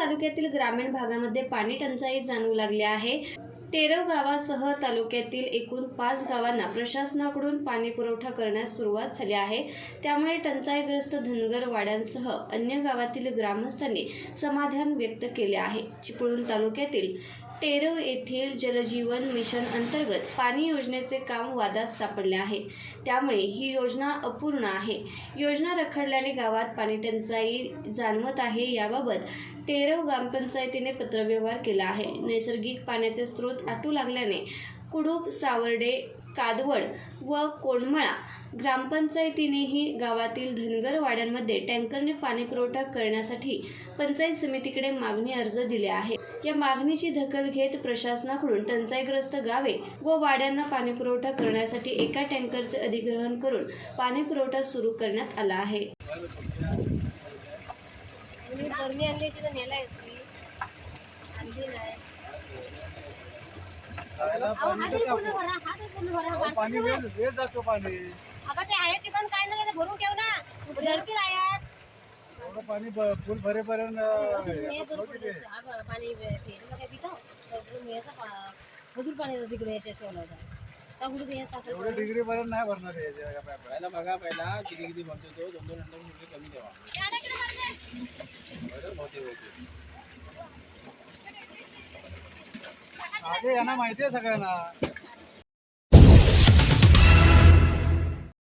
तालुक्यातील ग्रामीण भागामध्ये पाणी टंचाई जाणवू लागली आहे। टेरव गावासह तालुक्यातील एकूण 5 गावांना प्रशासनाकडून पाणी पुरवठा करण्यास सुरुवात झाली आहे। त्यामुळे टंचाईग्रस्त धनगर वाड्यांसह अन्य गावातील ग्रामस्थांनी समाधान व्यक्त केले आहे। चिपळूण तालुक्यातील टेरव येथील जलजीवन मिशन अंतर्गत पाणी योजनेचे काम वादात सापडले आहे। त्यामुळे ही योजना अपूर्ण आहे। योजना रखडल्याने गावात पाणी टंचाई जाणवत आहे। याबाबत टेरव ग्रामपंचायतीने पत्रव्यवहार केला आहे। नैसर्गिक पाण्याचे स्रोत आटू लागल्याने कुडूप, सावर्डे, कादवड व कोंडमळा ग्रामपंचायतीनेही गावातील धनगर वाड्यांमध्ये टँकरने पाणी पुरवठा करण्यासाठी पंचायत समितीकडे मागणी अर्ज दिले आहे। या मागणीची दखल घेत प्रशासनाकडून टंचाईग्रस्त गावे व वाड्यांना पाणी पुरवठा करण्यासाठी एका टँकरचे अधिग्रहण करून पाणी पुरवठा सुरू करण्यात आला आहे। पाणी वेळ जातो पाणी अगं ते आहे ठिकाण काय नाही भरून ठेव ना धरतील आयात एवढं पाणी फुल भरेपर्यंत पाणी मजूर पाणी तिकडे येते ठेवलं होतं एवढं डिग्री पर्यंत नाही भरणार पहिला बघा पहिला किती किती भरतो तो 2-2 हंड्रेड कमी द्यावा आधी यांना माहिती आहे सगळ्यांना।